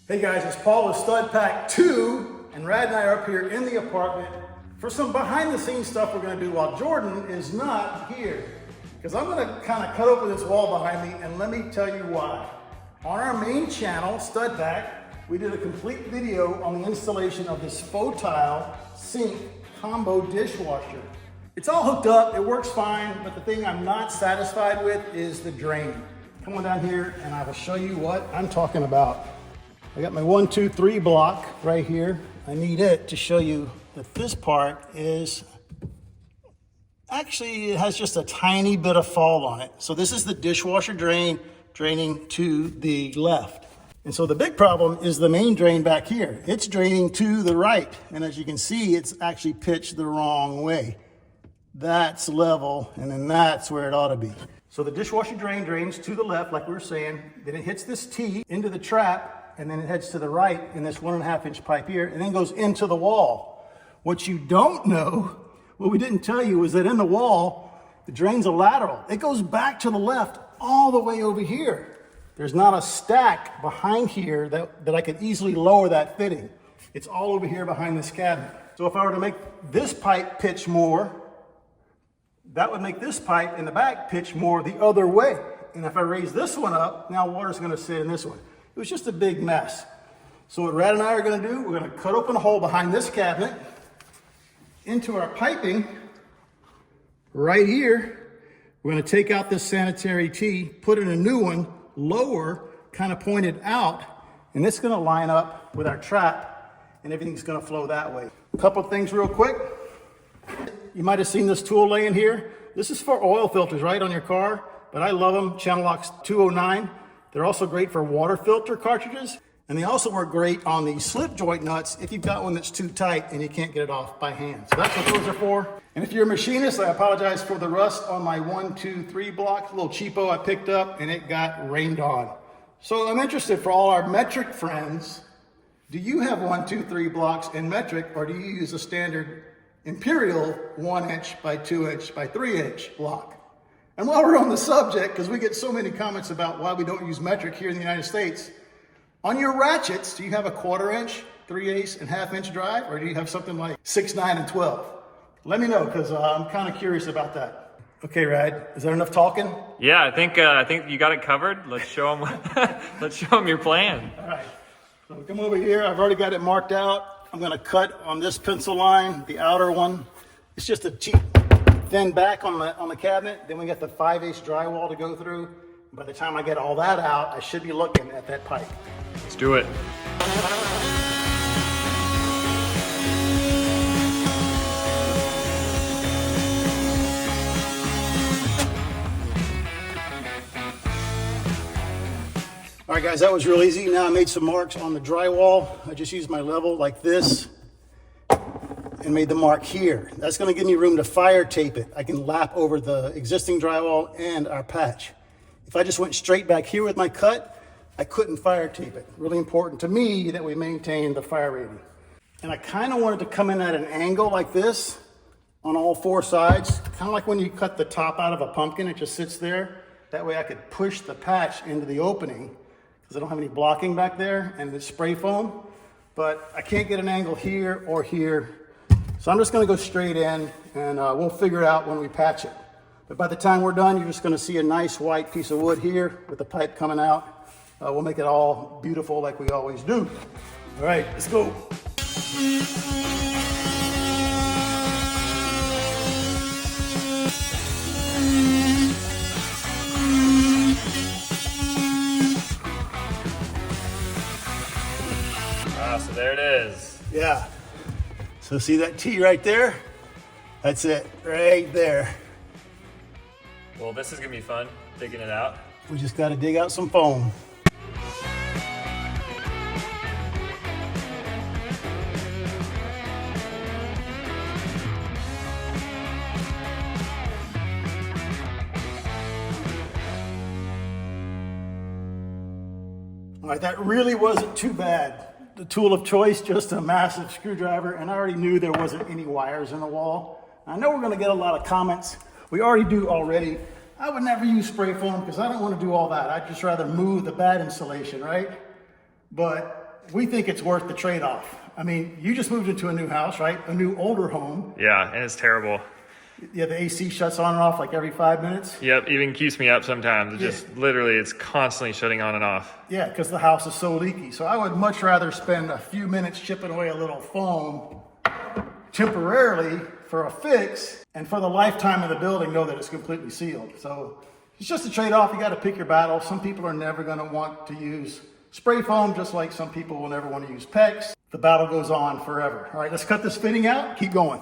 Hey guys, it's Paul with Stud Pack 2, and Rad and I are up here in the apartment for some behind the scenes stuff we're gonna do while Jordan is not here. Because I'm gonna kind of cut open this wall behind me, and let me tell you why. On our main channel, Stud Pack, we did a complete video on the installation of this faux tile sink combo dishwasher. It's all hooked up, it works fine, but the thing I'm not satisfied with is the drain. Come on down here and I will show you what I'm talking about. I got my 1, 2, 3 block right here. I need it to show you that this part is, actually it has just a tiny bit of fall on it. So this is the dishwasher drain draining to the left. And so the big problem is the main drain back here. It's draining to the right. And as you can see, it's actually pitched the wrong way. That's level, and then that's where it ought to be. So the dishwasher drain drains to the left, like we were saying. Then it hits this T into the trap, and then it heads to the right in this 1.5 inch pipe here, and then goes into the wall. What you don't know, what we didn't tell you, is that in the wall, the drain's a lateral. It goes back to the left all the way over here. There's not a stack behind here that I could easily lower that fitting. It's all over here behind this cabinet. So if I were to make this pipe pitch more, that would make this pipe in the back pitch more the other way. And if I raise this one up, now water's gonna sit in this one. It was just a big mess. So what Rad and I are gonna do, we're gonna cut open a hole behind this cabinet into our piping right here. We're gonna take out this sanitary tee, put in a new one, lower, kind of pointed out, and it's gonna line up with our trap, and everything's gonna flow that way. A couple things real quick. You might have seen this tool laying here. This is for oil filters, right, on your car, but I love them, Channel Locks 209. They're also great for water filter cartridges, and they also work great on the slip joint nuts if you've got one that's too tight and you can't get it off by hand. So that's what those are for. And if you're a machinist, I apologize for the rust on my 1, 2, 3 block, a little cheapo I picked up, and it got rained on. So I'm interested for all our metric friends, do you have 1, 2, 3 blocks in metric, or do you use a standard Imperial 1 inch by 2 inch by 3 inch block? And while we're on the subject, because we get so many comments about why we don't use metric here in the United States, on your ratchets, do you have a 1/4 inch, 3/8, and 1/2 inch drive, or do you have something like 6, 9, and 12? Let me know, because I'm kind of curious about that. Okay, Rad, is that enough talking? Yeah, I think you got it covered. Let's show them. Let's show them your plan. All right. So come over here. I've already got it marked out. I'm going to cut on this pencil line, the outer one. It's just a cheap thin back on the cabinet. Then we got the 5/8 drywall to go through. By the time I get all that out, I should be looking at that pipe. Let's do it. All right, guys, that was real easy. Now I made some marks on the drywall. I just used my level like this and made the mark here. That's gonna give me room to fire tape it. I can lap over the existing drywall and our patch. If I just went straight back here with my cut, I couldn't fire tape it. Really important to me that we maintain the fire rating. And I kind of wanted to come in at an angle like this on all 4 sides, kind of like when you cut the top out of a pumpkin, it just sits there. That way I could push the patch into the opening because I don't have any blocking back there and it's spray foam, but I can't get an angle here or here. So I'm just gonna go straight in and we'll figure it out when we patch it. But by the time we're done, you're just gonna see a nice white piece of wood here with the pipe coming out. We'll make it all beautiful like we always do. All right, let's go. So there it is. Yeah. So see that T right there? That's it, right there. Well, this is gonna be fun, digging it out. We just got to dig out some foam. All right, that really wasn't too bad. The tool of choice, just a massive screwdriver, and I already knew there wasn't any wires in the wall. I know we're gonna get a lot of comments. We already do already. I would never use spray foam because I don't want to do all that. I'd just rather move the bad insulation, right? But we think it's worth the trade-off. I mean, you just moved into a new house, right? A new older home. Yeah, and it's terrible. Yeah, the AC shuts on and off like every 5 minutes. Yep, even keeps me up sometimes. It just literally, it's constantly shutting on and off. Yeah, because the house is so leaky. So I would much rather spend a few minutes chipping away a little foam temporarily for a fix, and for the lifetime of the building, know that it's completely sealed. So it's just a trade-off. You got to pick your battle. Some people are never going to want to use spray foam, just like some people will never want to use PEX. The battle goes on forever. All right, let's cut this fitting out. Keep going.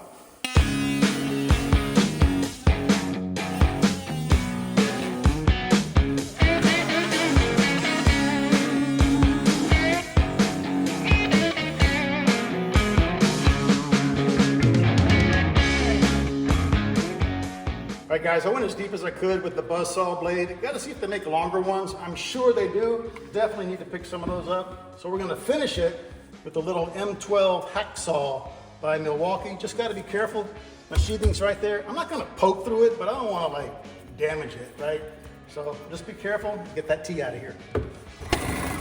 All right, guys, I went as deep as I could with the buzzsaw blade. Got to see if they make longer ones. I'm sure they do. Definitely need to pick some of those up. So we're going to finish it with the little M12 hacksaw by Milwaukee. Just got to be careful. My sheathing's right there. I'm not going to poke through it, but I don't want to like damage it, right? So just be careful. Get that T out of here.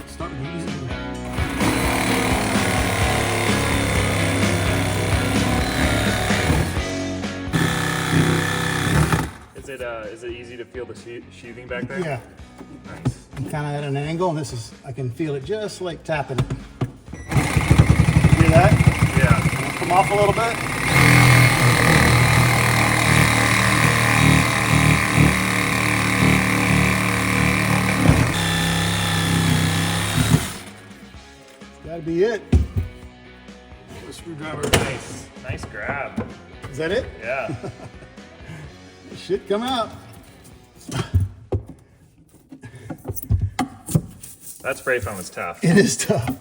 Starting easy. Is it easy to feel the sheathing back there? Yeah. Nice. I'm kind of at an angle, and I can feel it just like tapping it. Hear that? Yeah. Come off a little bit. That'll be it. The screwdriver. Nice grab. Is that it? Yeah. It should come out. That spray foam is tough. It is tough.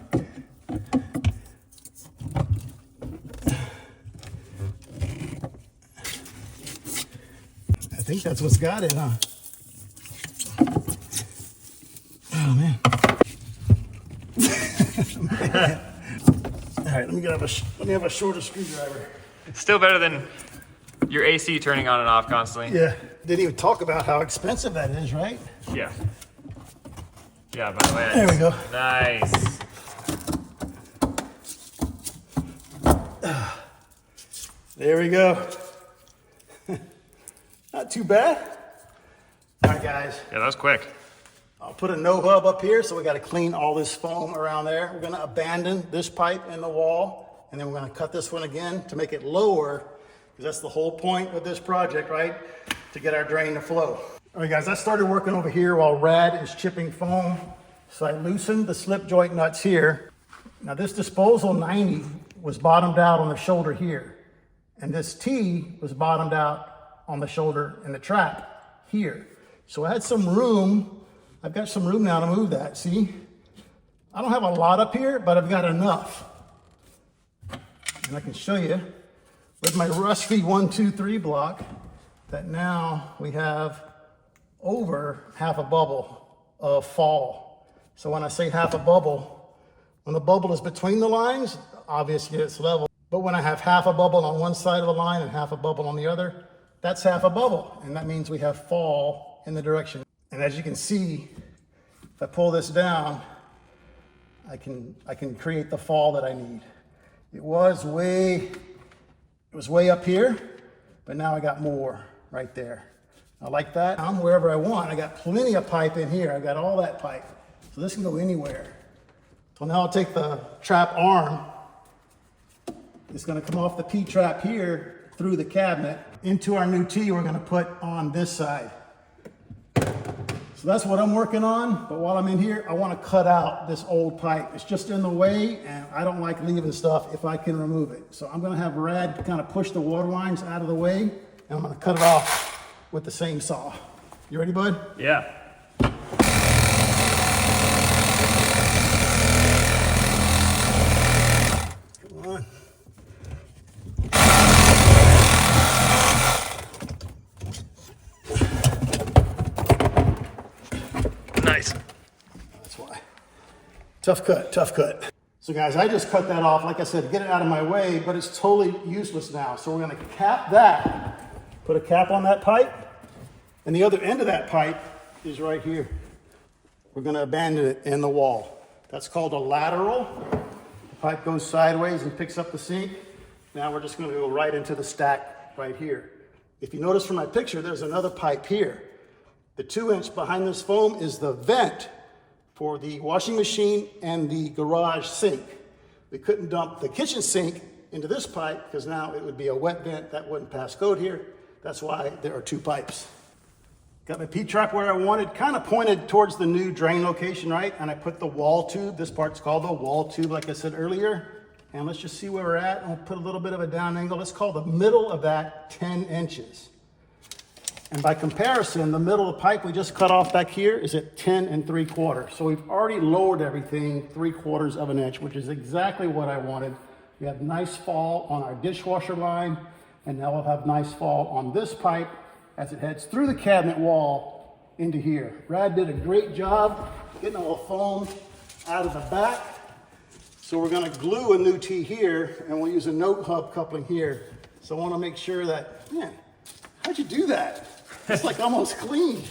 I think that's what's got it, huh? Oh man. All right, let me have a shorter screwdriver. It's still better than your AC turning on and off constantly. Yeah, didn't even talk about how expensive that is, right? Yeah. Yeah, by the way. There we go. Nice. There we go. Not too bad. All right, guys. Yeah, that was quick. I'll put a no hub up here, so we got to clean all this foam around there. We're going to abandon this pipe in the wall, and then we're going to cut this one again to make it lower, because that's the whole point of this project, right? To get our drain to flow. All right, guys, I started working over here while Rad is chipping foam. So I loosened the slip joint nuts here. Now this disposal 90 was bottomed out on the shoulder here. And this T was bottomed out on the shoulder in the trap here. So I had some room. I've got some room now to move that, see? I don't have a lot up here, but I've got enough. And I can show you with my rusty 1, 2, 3 block that now we have over half a bubble of fall. So when I say half a bubble, when the bubble is between the lines, obviously it's level. But when I have half a bubble on one side of the line and half a bubble on the other, that's half a bubble. And that means we have fall in the direction. And as you can see, if I pull this down, I can create the fall that I need. It was way up here, but now I got more right there. I like that. I'm wherever I want. I got plenty of pipe in here. I got all that pipe. So this can go anywhere. So now I'll take the trap arm. It's gonna come off the P-trap here through the cabinet into our new T we're gonna put on this side. So that's what I'm working on. But while I'm in here, I wanna cut out this old pipe. It's just in the way, and I don't like leaving stuff if I can remove it. So I'm gonna have Rad kind of push the water lines out of the way, and I'm gonna cut it off with the same saw. You ready, bud? Yeah. Come on. Nice. That's why. Tough cut, tough cut. So guys, I just cut that off, like I said, to get it out of my way, but it's totally useless now. So we're gonna cap that, put a cap on that pipe, and the other end of that pipe is right here. We're gonna abandon it in the wall. That's called a lateral. The pipe goes sideways and picks up the sink. Now we're just going to go right into the stack right here. If you notice from my picture, there's another pipe here. The 2-inch behind this foam is the vent for the washing machine and the garage sink. We couldn't dump the kitchen sink into this pipe because now it would be a wet vent that wouldn't pass code here. That's why there are 2 pipes. Got my P-trap where I wanted, kind of pointed towards the new drain location, right? And I put the wall tube. This part's called the wall tube, like I said earlier. And let's just see where we're at. I'll put a little bit of a down angle. Let's call the middle of that 10 inches. And by comparison, the middle of the pipe we just cut off back here is at 10 3/4. So we've already lowered everything 3/4 of an inch, which is exactly what I wanted. We have nice fall on our dishwasher line, and now we'll have nice fall on this pipe as it heads through the cabinet wall into here. Brad did a great job getting all the foam out of the back. So we're gonna glue a new T here, and we'll use a note hub coupling here. So I wanna make sure that, man, how'd you do that? It's like almost clean.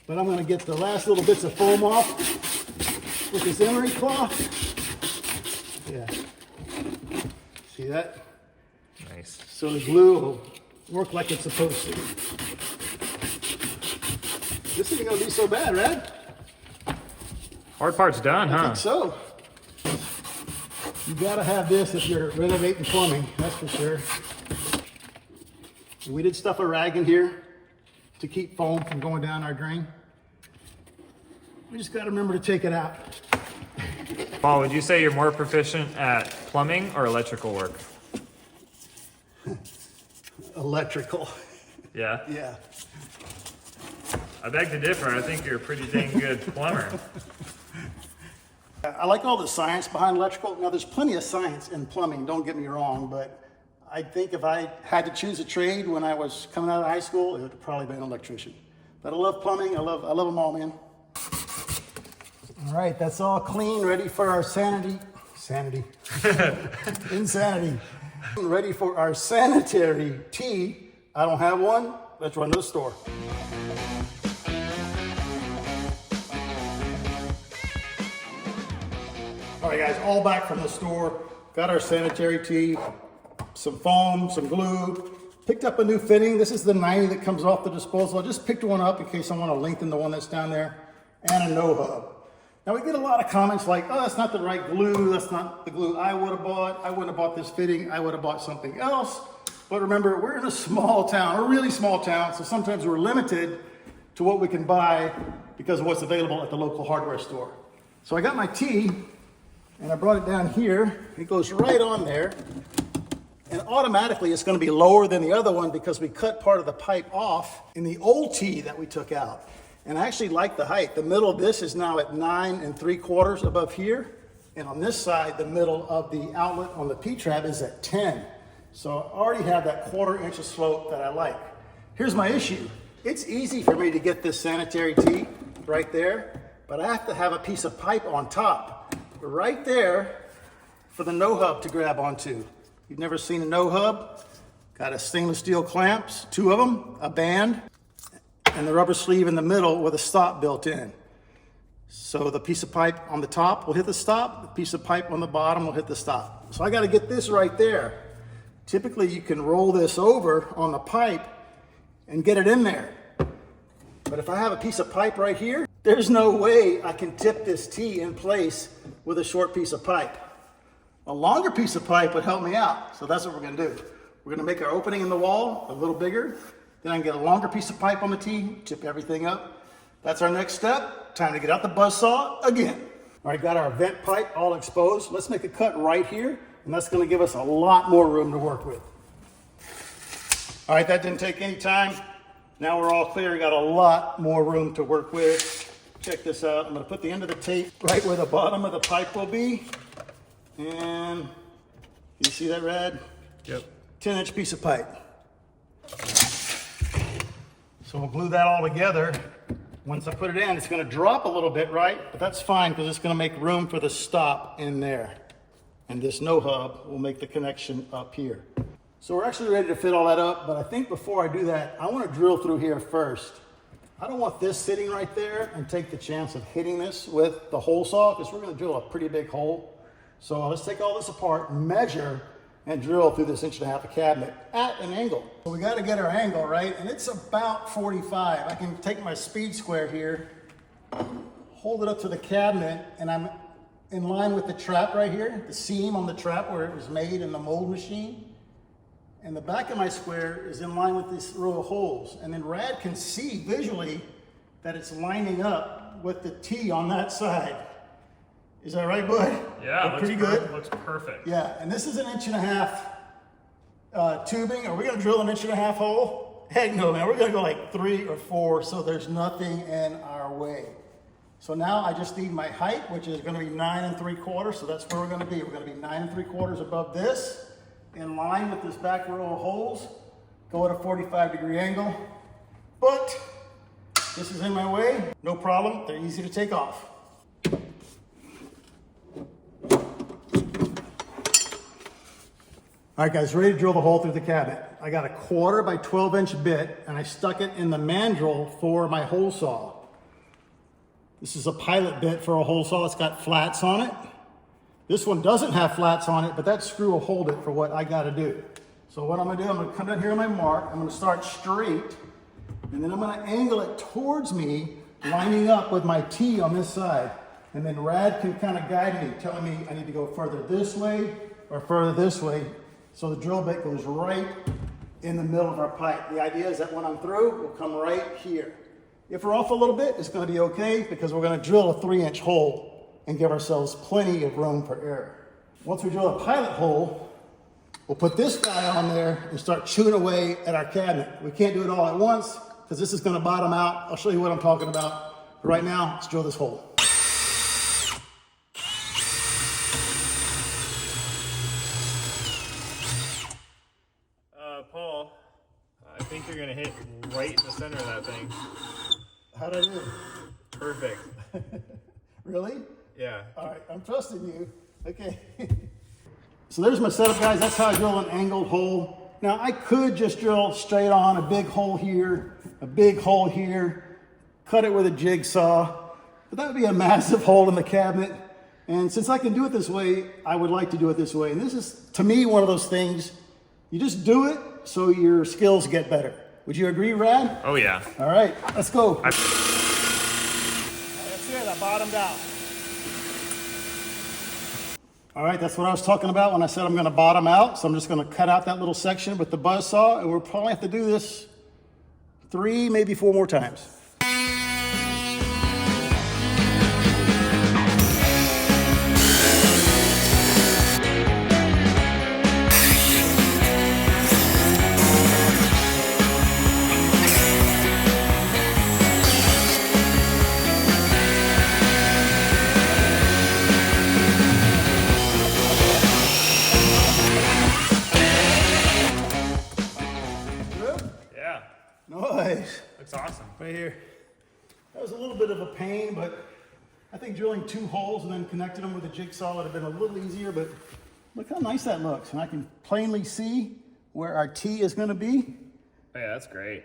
But I'm gonna get the last little bits of foam off with this emery cloth. Yeah, see that? Nice. So the glue will work like it's supposed to. This isn't gonna be so bad, right? Hard part's done, I huh? think so. You gotta have this if you're renovating plumbing, that's for sure. And we did stuff a rag in here to keep foam from going down our drain. We just gotta remember to take it out. Paul, would you say you're more proficient at plumbing or electrical work? Electrical. Yeah? Yeah. I beg to differ. I think you're a pretty dang good plumber. I like all the science behind electrical. Now, there's plenty of science in plumbing, don't get me wrong, but I think if I had to choose a trade when I was coming out of high school, it would have probably been an electrician. But I love plumbing. I love them all, man. All right, that's all clean, ready for our insanity. Ready for our sanitary tea. I don't have one. Let's run to the store. All right, guys, all back from the store. Got our sanitary tee, some foam, some glue. Picked up a new fitting. This is the 90 that comes off the disposal. I just picked one up in case I want to lengthen the one that's down there, and a no hub. Now we get a lot of comments like, oh, that's not the right glue. That's not the glue I would have bought. I wouldn't have bought this fitting. I would have bought something else. But remember, we're in a small town, a really small town. So sometimes we're limited to what we can buy because of what's available at the local hardware store. So I got my tee and I brought it down here. It goes right on there. And automatically it's going to be lower than the other one because we cut part of the pipe off in the old tee that we took out. And I actually like the height. The middle of this is now at 9 3/4 above here. And on this side, the middle of the outlet on the P-trap is at 10. So I already have that 1/4 inch of slope that I like. Here's my issue. It's easy for me to get this sanitary tee right there, but I have to have a piece of pipe on top, right there, for the no hub to grab onto. You've never seen a no hub? Got a stainless steel clamps, 2 of them, a band, and the rubber sleeve in the middle with a stop built in. So the piece of pipe on the top will hit the stop, the piece of pipe on the bottom will hit the stop. So I got to get this right there. Typically you can roll this over on the pipe and get it in there. But if I have a piece of pipe right here, there's no way I can tip this tee in place with a short piece of pipe. A longer piece of pipe would help me out. So that's what we're going to do. We're going to make our opening in the wall a little bigger. Then I can get a longer piece of pipe on the tee, tip everything up. That's our next step. Time to get out the buzzsaw again. All right, got our vent pipe all exposed. Let's make a cut right here, and that's going to give us a lot more room to work with. All right, that didn't take any time. Now we're all clear. We got a lot more room to work with. Check this out. I'm going to put the end of the tape right where the bottom of the pipe will be. And you see that, Rad? Yep. 10-inch piece of pipe. So we'll glue that all together. Once I put it in, it's going to drop a little bit, right? But that's fine because it's going to make room for the stop in there. And this no hub will make the connection up here. So we're actually ready to fit all that up, but I think before I do that, I want to drill through here first I don't want this sitting right there and take the chance of hitting this with the hole saw, because we're gonna drill a pretty big hole. So let's take all this apart, measure, and drill through this 1.5 inch of cabinet at an angle. So we gotta get our angle right, and it's about 45. I can take my speed square here, hold it up to the cabinet, and I'm in line with the trap right here, the seam on the trap where it was made in the mold machine. And the back of my square is in line with this row of holes. And then Rad can see visually that it's lining up with the T on that side. Is that right, bud? Yeah, looks pretty good. Looks perfect. Yeah, and this is an 1.5 inch tubing. Are we gonna drill an 1.5 inch hole? Heck no, man. We're gonna go like 3 or 4, so there's nothing in our way. So now I just need my height, which is gonna be 9 3/4. So that's where we're gonna be. We're gonna be 9 3/4 above this, in line with this back row of holes, go at a 45-degree angle. But this is in my way, no problem, they're easy to take off. All right guys, ready to drill the hole through the cabinet. I got a 1/4 by 12 inch bit and I stuck it in the mandrel for my hole saw. This is a pilot bit for a hole saw, it's got flats on it. This one doesn't have flats on it, but that screw will hold it for what I gotta do. So what I'm gonna do, I'm gonna come down here on my mark, I'm gonna start straight, and then I'm gonna angle it towards me, lining up with my T on this side. And then Rad can kind of guide me, telling me I need to go further this way or further this way. So the drill bit goes right in the middle of our pipe. The idea is that when I'm through, we'll come right here. If we're off a little bit, it's gonna be okay because we're gonna drill a 3-inch hole and give ourselves plenty of room for error. Once we drill a pilot hole, we'll put this guy on there and start chewing away at our cabinet. We can't do it all at once because this is gonna bottom out. I'll show you what I'm talking about. But right now, let's drill this hole. Paul, I think you're gonna hit right in the center of that thing. How'd I do? Perfect. Really? Yeah. All right, I'm trusting you. Okay. So there's my setup, guys. That's how I drill an angled hole. Now I could just drill straight on a big hole here, a big hole here, cut it with a jigsaw, but that would be a massive hole in the cabinet. And since I can do it this way, I would like to do it this way. And this is, to me, one of those things, you just do it so your skills get better. Would you agree, Rad? Oh yeah. All right, let's go. That's it, I bottomed out. All right, that's what I was talking about when I said I'm gonna bottom out. So I'm just gonna cut out that little section with the buzz saw, and we'll probably have to do this 3, maybe 4 more times. Yeah. Nice. Looks awesome. Right here. That was a little bit of a pain, but I think drilling 2 holes and then connecting them with a jigsaw would have been a little easier, but look how nice that looks. And I can plainly see where our T is gonna be. Oh, yeah, that's great.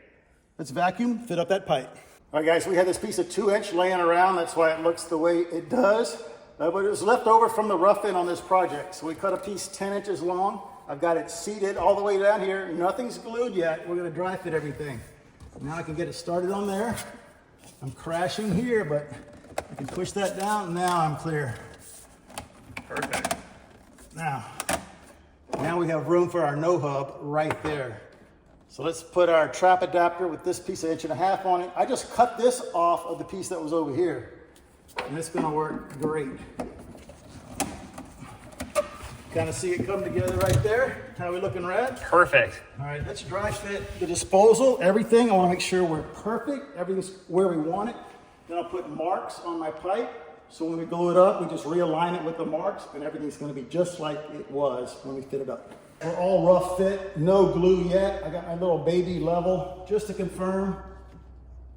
Let's vacuum, fit up that pipe. All right, guys, we had this piece of 2-inch laying around. That's why it looks the way it does. But it was left over from the rough-in on this project. So we cut a piece 10 inches long. I've got it seated all the way down here. Nothing's glued yet. We're gonna dry fit everything. Now I can get it started on there. I'm crashing here, but I can push that down, and now I'm clear. Perfect. Now we have room for our no hub right there. So let's put our trap adapter with this piece of 1.5 inch on it. I just cut this off of the piece that was over here, and it's gonna work great. Kind of see it come together right there. How we looking, Rad? Perfect. All right, let's dry fit the disposal, everything. I want to make sure we're perfect. Everything's where we want it. Then I'll put marks on my pipe. So when we glue it up, we just realign it with the marks and everything's going to be just like it was when we fit it up. We're all rough fit, no glue yet. I got my little baby level just to confirm.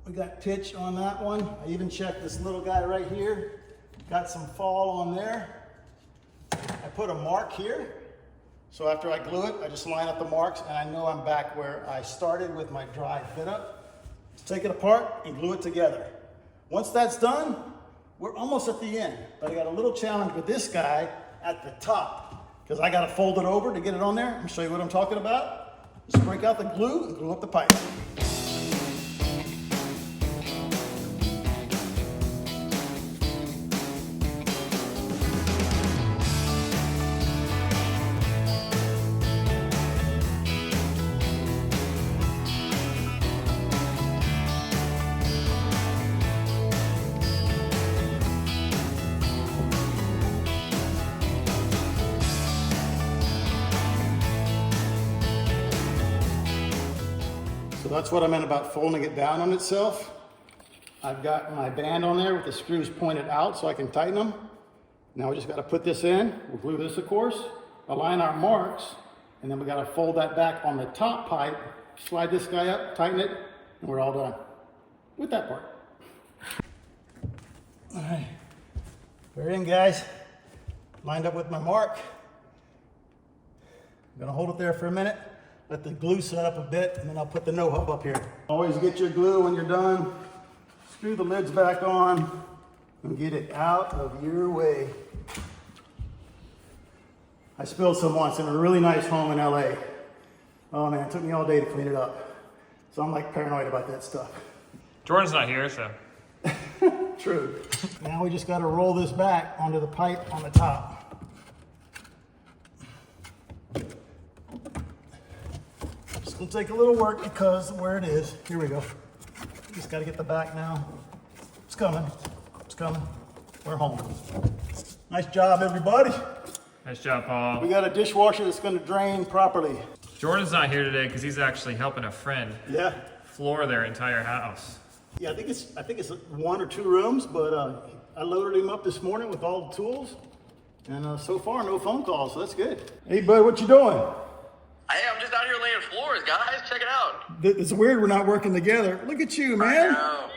We got pitch on that one. I even checked this little guy right here. Got some fall on there. I put a mark here. So after I glue it, I just line up the marks and I know I'm back where I started with my dry fit up. Take it apart and glue it together. Once that's done, we're almost at the end, but I got a little challenge with this guy at the top because I got to fold it over to get it on there. Let me show you what I'm talking about. Just break out the glue and glue up the pipe. So that's what I meant about folding it down on itself. I've got my band on there with the screws pointed out so I can tighten them. Now we just got to put this in. We'll glue this, of course, align our marks, and then we got to fold that back on the top pipe, slide this guy up, tighten it, and we're all done with that part. All right, we're in, guys. Lined up with my mark. I'm gonna hold it there for a minute. Let the glue set up a bit, and then I'll put the no-hub up here. Always get your glue when you're done. Screw the lids back on and get it out of your way. I spilled some once in a really nice home in LA. Oh man, it took me all day to clean it up. So I'm like paranoid about that stuff. Jordan's not here, so. True. Now we just gotta roll this back onto the pipe on the top. It's gonna take a little work because of where it is. Here we go. Just gotta get the back now. It's coming. It's coming. We're home. Nice job, everybody. Nice job, Paul. We got a dishwasher that's gonna drain properly. Jordan's not here today because he's actually helping a friend Yeah. floor their entire house. Yeah, I think it's 1 or 2 rooms, but I loaded him up this morning with all the tools, and so far no phone calls, so that's good. Hey, bud, what you doing? Hey, I'm just out here laying floors, guys. Check it out. It's weird we're not working together. Look at you, I man. know.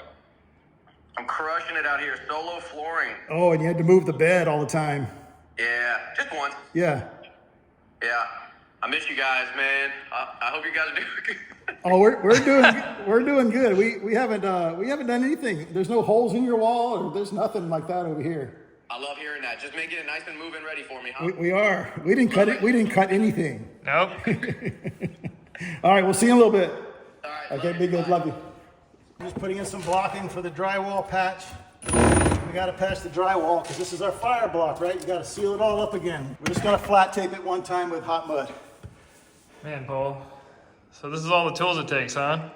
I'm crushing it out here. Solo flooring. Oh, and you had to move the bed all the time. Yeah, just once. Yeah. Yeah. I miss you guys, man. I hope you guys are doing good. Oh, we're doing good. We haven't done anything. There's no holes in your wall, or there's nothing like that over here. I love hearing that. Just making it nice and move-in ready for me, huh? We are. We didn't cut it. We didn't cut anything. Nope. All right, we'll see you in a little bit. All right. Okay, be good. Bye. Love you. I'm just putting in some blocking for the drywall patch. We got to patch the drywall because this is our fire block, right? You got to seal it all up again. We're just gonna flat tape it one time with hot mud. Man, Paul. So this is all the tools it takes, huh?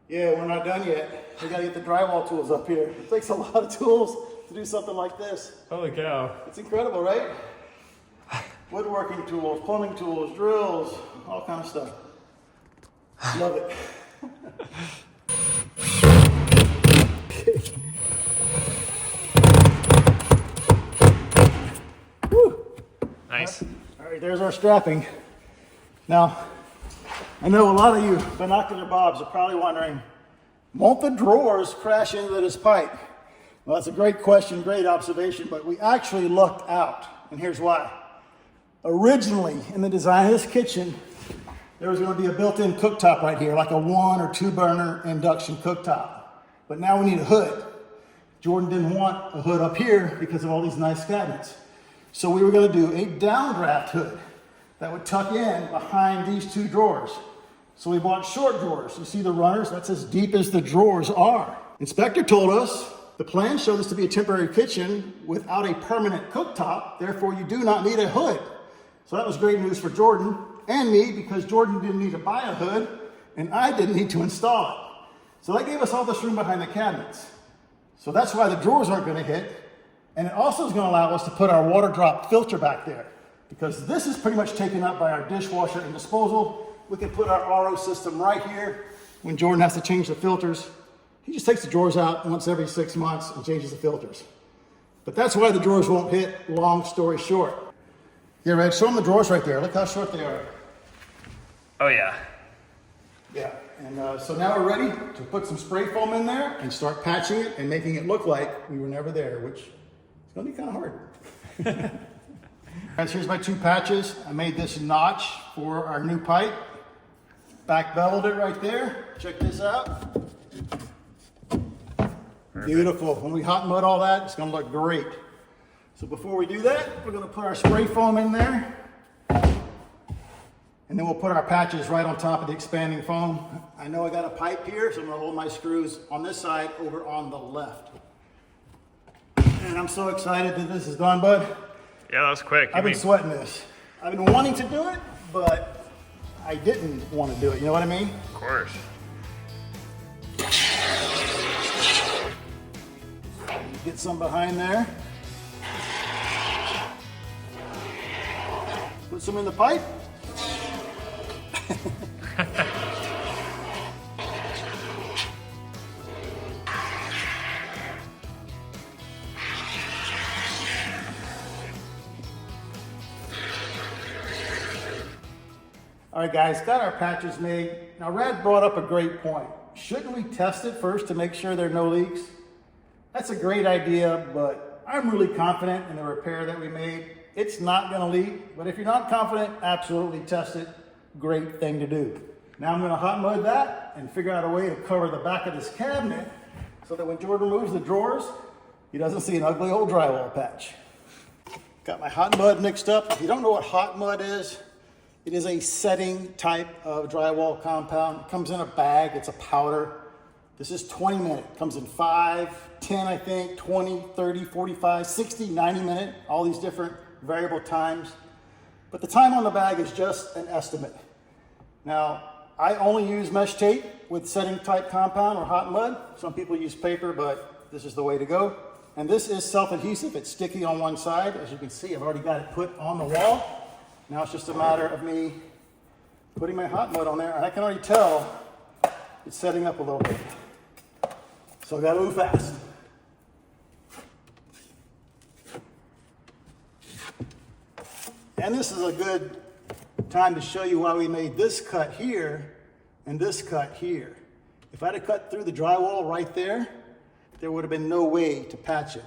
Yeah, we're not done yet. We got to get the drywall tools up here. It takes a lot of tools to do something like this. Holy cow. It's incredible, right? Woodworking tools, plumbing tools, drills, all kind of stuff. Love it. Woo. Nice. All right, there's our strapping. Now, I know a lot of you binocular bobs are probably wondering, won't the drawers crash into this pipe? Well, that's a great question, great observation, but we actually lucked out, and here's why. Originally, in the design of this kitchen, there was going to be a built-in cooktop right here, like a 1 or 2 burner induction cooktop. But now we need a hood. Jordan didn't want a hood up here because of all these nice cabinets. So we were going to do a downdraft hood that would tuck in behind these 2 drawers. So we bought short drawers. You see the runners? That's as deep as the drawers are. Inspector told us the plans show this to be a temporary kitchen without a permanent cooktop. Therefore, you do not need a hood. So that was great news for Jordan and me because Jordan didn't need to buy a hood and I didn't need to install it. So that gave us all this room behind the cabinets. So that's why the drawers aren't going to hit. And it also is going to allow us to put our water drop filter back there because this is pretty much taken up by our dishwasher and disposal. We can put our RO system right here. When Jordan has to change the filters, he just takes the drawers out once every 6 months and changes the filters. But that's why the drawers won't hit, long story short. Yeah, Red, show them the drawers right there. Look how short they are. Oh, yeah. Yeah, and so now we're ready to put some spray foam in there and start patching it and making it look like we were never there, which is gonna be kind of hard. Guys, here's my 2 patches. I made this notch for our new pipe. Back beveled it right there. Check this out. Beautiful. When we hot mud all that, it's gonna look great. So before we do that, we're gonna put our spray foam in there. And then we'll put our patches right on top of the expanding foam. I know I got a pipe here, so I'm gonna hold my screws on this side over on the left. And I'm so excited that this is done, bud. Yeah, that was quick. I've been sweating this. I've been wanting to do it, but I didn't want to do it. You know what I mean? Of course. Get some behind there. Put some in the pipe. All right, guys, got our patches made. Now, Rad brought up a great point. Shouldn't we test it first to make sure there are no leaks? That's a great idea, but I'm really confident in the repair that we made. It's not gonna leak, but if you're not confident, absolutely test it. Great thing to do. Now I'm gonna hot mud that and figure out a way to cover the back of this cabinet so that when Jordan moves the drawers, he doesn't see an ugly old drywall patch. Got my hot mud mixed up. If you don't know what hot mud is, it is a setting type of drywall compound. It comes in a bag, it's a powder. This is 20 minute, comes in 5, 10, I think, 20, 30, 45, 60, 90 minute, all these different variable times. But the time on the bag is just an estimate. Now, I only use mesh tape with setting type compound or hot mud. Some people use paper, but this is the way to go. And this is self-adhesive, it's sticky on one side. As you can see, I've already got it put on the wall. Now it's just a matter of me putting my hot mud on there, and I can already tell it's setting up a little bit. So I gotta move fast. And this is a good time to show you why we made this cut here and this cut here. If I'd have cut through the drywall right there, there would have been no way to patch it.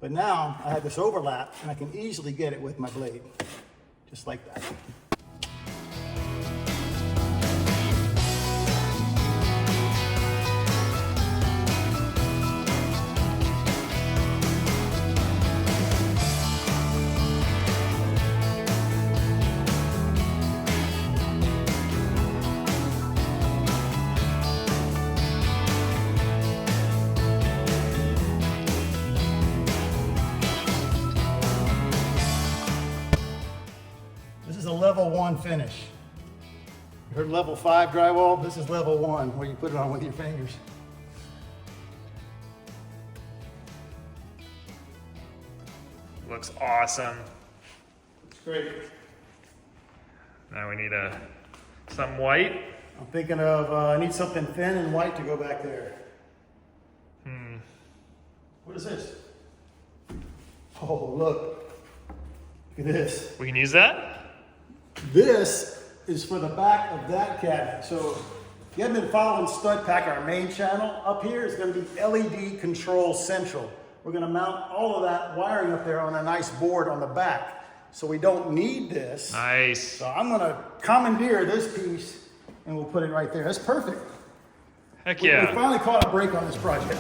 But now I have this overlap and I can easily get it with my blade, just like that. Level 1 finish. You heard level 5 drywall? This is level 1, where you put it on with your fingers. Looks awesome. It's great. Now we need some white. I'm thinking of, I need something thin and white to go back there. What is this? Oh, look. Look at this. We can use that? This is for the back of that cabinet. So if you haven't been following Stud Pack, our main channel, up here is going to be LED Control Central. We're going to mount all of that wiring up there on a nice board on the back. So we don't need this. Nice. So I'm going to commandeer this piece and we'll put it right there. That's perfect. Heck We yeah. finally caught a break on this project.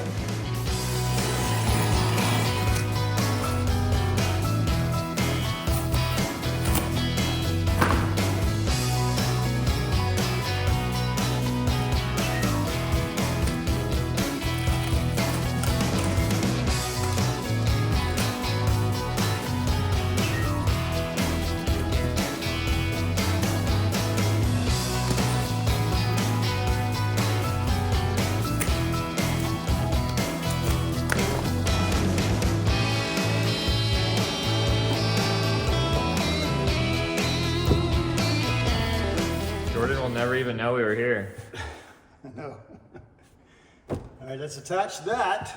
Jordan will never even know we were here. I know. All right, let's attach that.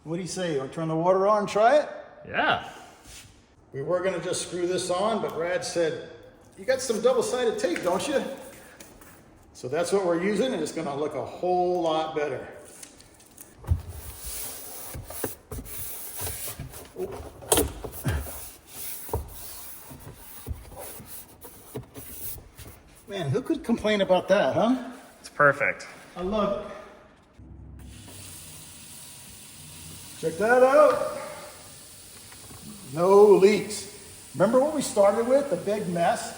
What do you say? You want to turn the water on and try it? Yeah. We were going to just screw this on, but Rad said, you got some double-sided tape, don't you? So that's what we're using, and it's going to look a whole lot better. Oh. Man, who could complain about that, huh? It's perfect. I love it. Check that out. No leaks. Remember what we started with, the big mess?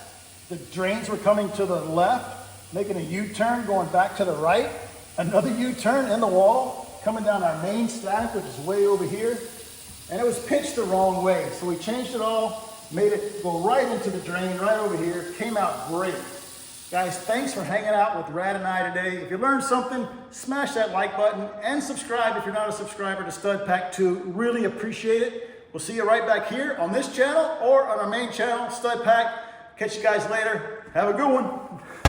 The drains were coming to the left, making a U-turn, going back to the right. Another U-turn in the wall, coming down our main stack, which is way over here. And it was pitched the wrong way. So we changed it all, made it go right into the drain, right over here. Came out great. Guys, thanks for hanging out with Rad and I today. If you learned something, smash that like button and subscribe if you're not a subscriber to Stud Pack 2. Really appreciate it. We'll see you right back here on this channel or on our main channel, Stud Pack. Catch you guys later. Have a good one.